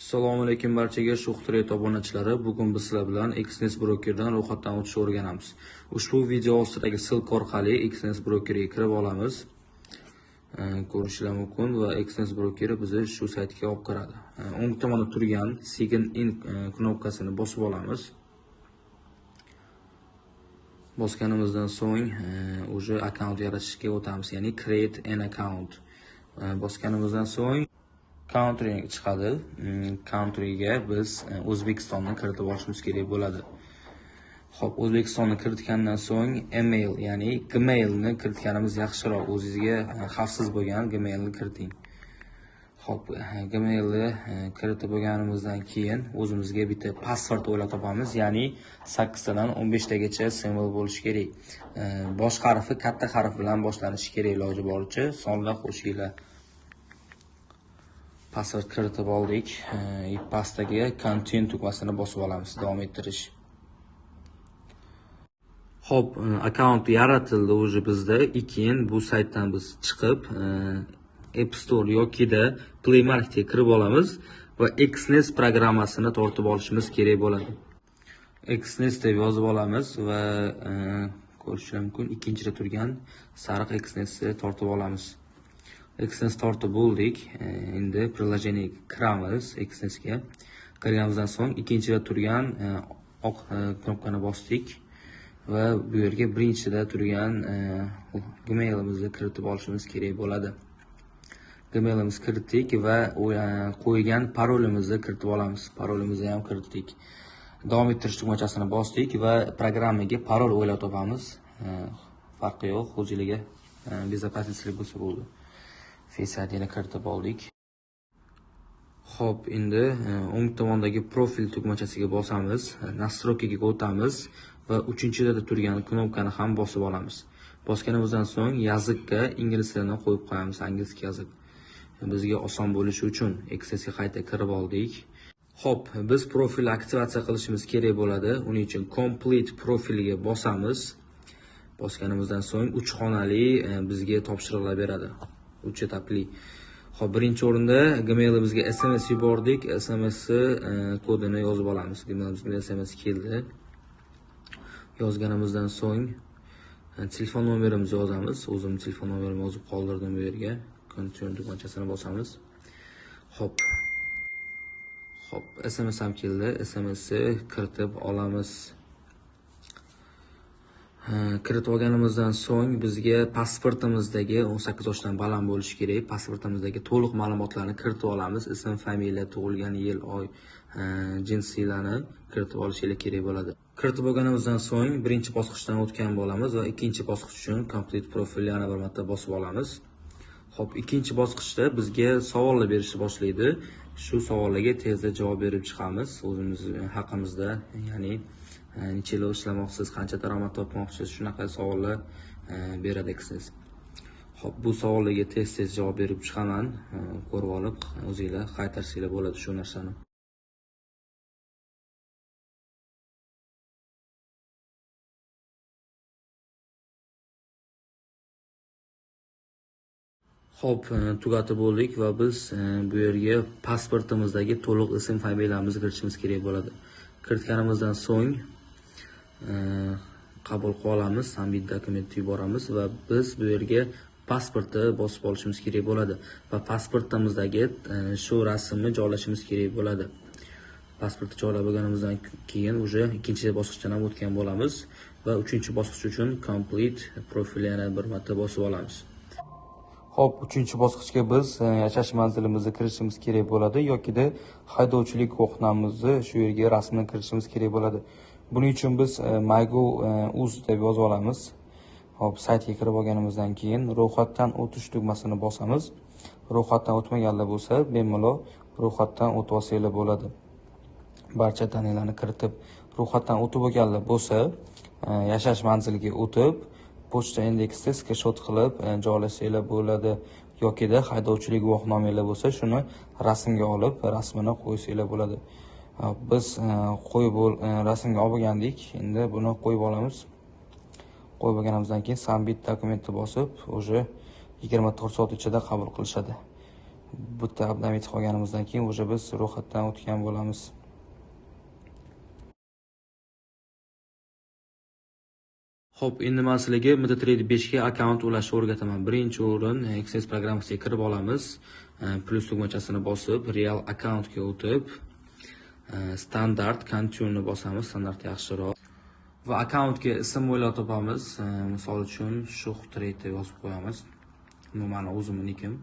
Assalomu alaykum barchaga Sho'xtrade obunachilari. Bugun biz sizlar bilan Xnes Brokerdan ro'yxatdan o'tishni o'rganamiz. Ushbu video ostidagi silk orqali Xnes Brokerga kirib olamiz. Ko'rishlar mumkin va Xnes Broker bizni shu saytga olib kiradi. O'ng tomonda turgan Sign in knopkasini bosib olamiz. Bosganimizdan so'ng o'sha akkaunt yaratishga o'tamiz, ya'ni create an account. Bosganimizdan so'ng country chiqadi. Countryga biz O'zbekistonni kiritib olishimiz kerak bo'ladi. Xo'p, O'zbekistonni kiritgandan so'ng email, ya'ni Gmailni kiritganimiz yaxshiroq. O'zingizga xavfsiz bo'lgan Gmailni kiriting. Xo'p, Gmailni kiritib bo'lganimizdan keyin o'zimizga bitta password o'ylab topamiz, ya'ni 8 tadan 15 tagacha simbol bo'lishi kerak. Bosh harfi katta harf bilan boshlanishi kerak, iloji boricha sonlar qo'shinglar. Password kiritib oldik. Pastdagi continue tugmasini bosib olamiz, davom ettirish. Xo'p, akkaunt yaratildi o'zi bizda. Keyin bu saytdan biz chiqib App Store yokida Play Marketga kirib olamiz va Xnes programmasini tortib olishimiz kerak bo'ladi. Xnes deb yozib olamiz va ko'rishingiz mumkin, ikkinchida turgan sariq Xnesni tortib olamiz. Xnes tortib bo'ldik. Endi prilojeniyega kiramiz. Xnesga kirganimizdan so'ng ikkinchida turgan oq knopkani bosdik va bu yerga birinchida turgan Gmailimizni kiritib olishimiz kerak bo'ladi. Gmailimizni kiritdik va qo'ygan parolimizni kiritib olamiz. Parolimizni ham kiritdik. Davom ettirish tugmachasini bosdik va programmaga parol o'ylab topamiz. Farqi yo'q, o'zingizga bezopasnostlik bo'lsa bo'ldi. Face ID'ni kiritib oldik. Xo'p, endi o'ng tomondagi profil tugmachasiga bosamiz, Nastroykaga o'tamiz va 3-chida turgan knopkani ham bosib olamiz. Bosganimizdan so'ng yozikka ingliz tilini qo'yib qo'yamiz, angliy yoziq. Bizga oson bo'lishi uchun Xnesga qayta kirib oldik. Xo'p, biz profilni aktivatsiya qilishimiz kerak bo'ladi. Uning uchun complete profiliga bosamiz. Bosganimizdan so'ng 3 xonali bizga topshiriqlar beradi. 3 etapli. Xo'p, birinchi o'rinda Gmailimizga SMS yubordik. SMS kodini yozib olamiz. Gmailimizga SMS keldi. Yozganimizdan so'ng telefon nomerimizni yozamiz. O'zim telefon nomerimni yozib qoldirdim bu yerga. Continue tugmachasini bosamiz. Xo'p, SMS ham keldi. SMSni kiritib olamiz. Kiritib olganimizdan so'ng bizga pasportimizdagi 18 yoshdan baland bo'lishi kerak. Pasportimizdagi to'liq ma'lumotlarni kiritib olamiz. Ism, familiya, tug'ilgan yil, oy, jinsiylarni kiritib olishingiz kerak bo'ladi. Kiritib olganimizdan so'ng birinchi bosqichdan o'tgan bo'lamiz va ikkinchi bosqich uchun complete profilni yana bir marta bosib olamiz. Xo'p, ikkinchi bosqichda bizga savollar berishni boshlaydi. Shu savollarga tezda javob berib chiqamiz o'zimiz haqimizda, ya'ni necha yil ishlamoqsiz, qancha daromad topmoqchisiz, shunaqa savollar beradi Xnes. Xo'p, bu savollarga tez javob berib chiqaman. Ko'rib olib, o'zingizlar qaytarsanglar bo'ladi shu narsani. Xo'p, tugatib bo'ldik va biz bu yerga pasportimizdagi to'liq ism, familiyamizni kiritishimiz kerak bo'ladi. Kiritganimizdan so'ng qabul qilib olamiz, submit dokumentni yuboramiz va biz bu yerga pasportni bosib olishimiz kerak bo'ladi va pasportimizdagi shu rasmni joylashimiz kerak bo'ladi. Pasportni joylab bo'lganimizdan keyin o'sha ikkinchi bosqichdan ham o'tgan bo'lamiz va 3-bosqich uchun complete profilni yana bir marta bosib olamiz. Xo'p, 3-bosqichga biz yashash manzilimizni kiritishimiz kerak bo'ladi yokida haydovchilik guvohnomamizni shu yerga rasmini kiritishimiz kerak bo'ladi. Buning uchun biz MyGo.uz deb yozib olamiz. Xo'p, saytga kirib olganimizdan keyin ro'yxatdan o'tish tugmasini bosamiz. Ro'yxatdan o'tmaganlar bo'lsa, bemalol ro'yxatdan o'tib olsanglar bo'ladi. Barcha daniylarni kiritib, ro'yxatdan o'tib olganlar bo'lsa, yashash manziliga o'tib, pochta indeksda screenshot qilib joylashsanglar bo'ladi. Yokida haydovchilik guvohnomangiz bo'lsa, shuni rasmga olib, rasmini qo'ysanglar bo'ladi. Biz rasmga olgandik. Endi buni qo'yib olamiz. Qo'yib olganimizdan keyin submit dokumentni bosib, o'sha 24 soat ichida qabul qilishadi. bitta update etib qolganimizdan keyin уже biz ro'yxatdan o'tgan bo'lamiz. Xo'p, endi men sizlarga MetaTrader 5 ga akkaunt ulashni o'rgataman. Birinchi o'rin XS programmasiga kirib olamiz. Plus tugmachasini bosib, real akkauntga o'tib, standart continue bosamiz. Standart yaxshiroq. Va akkauntga ism o'ylab topamiz. Misol uchun Shuh Trader yozib qo'yamiz. Bu meni o'zimnikim.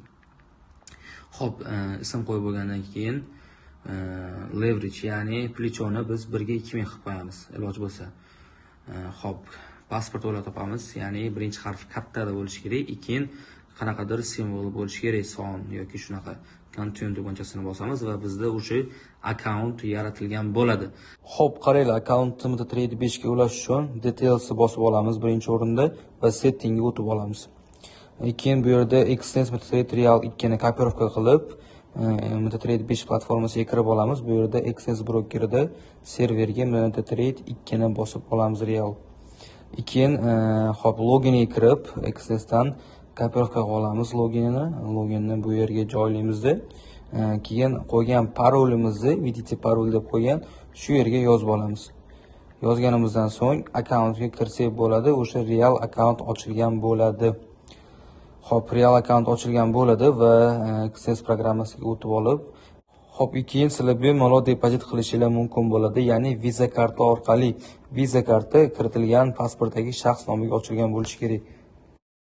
Xo'p, ism qo'yib bo'lgandan keyin leverage, ya'ni plechoni biz 1 ga 2000 qilib qo'yamiz, iloj bo'lsa. Xo'p, pasport o'ylab topamiz, ya'ni birinchi harf kattada bo'lishi kerak, keyin qanaqadir simvol bo'lishi kerak, son yoki shunaqa. Continue tugmachasini bosamiz va bizda o'sha akkaunt yaratilgan bo'ladi. Xo'p, qaranglar, akkauntni MetaTrader 5 ga ulash uchun details bosib olamiz birinchi o'rinda va setting ga o'tib olamiz. Keyin bu yerda Extens MetaTrader Real 2 ni kopirovka qilib, MetaTrader 5 platformasiga kirib olamiz. Bu yerda Extens brokerida serverga MetaTrader 2 ni bosib olamiz Real. Keyin hop loginga kirib, Extensdan kopirovka qilib olamiz loginni bu yerga joylaymiz-da. Keyin qo'ygan parolimizni, vidite parol deb qo'ygan, shu yerga yozib olamiz. Yozganimizdan so'ng akkauntga kirsak bo'ladi, o'sha real akkaunt ochilgan bo'ladi. Hop, real akkaunt ochilgan bo'ladi va XS programmasiga o'tib olib, hop, keyin sizlar bemalol depozit qilishingiz mumkin bo'ladi, ya'ni Visa karta orqali. Visa karta kiritilgan pasportdagi shaxs nomiga ochilgan bo'lishi kerak.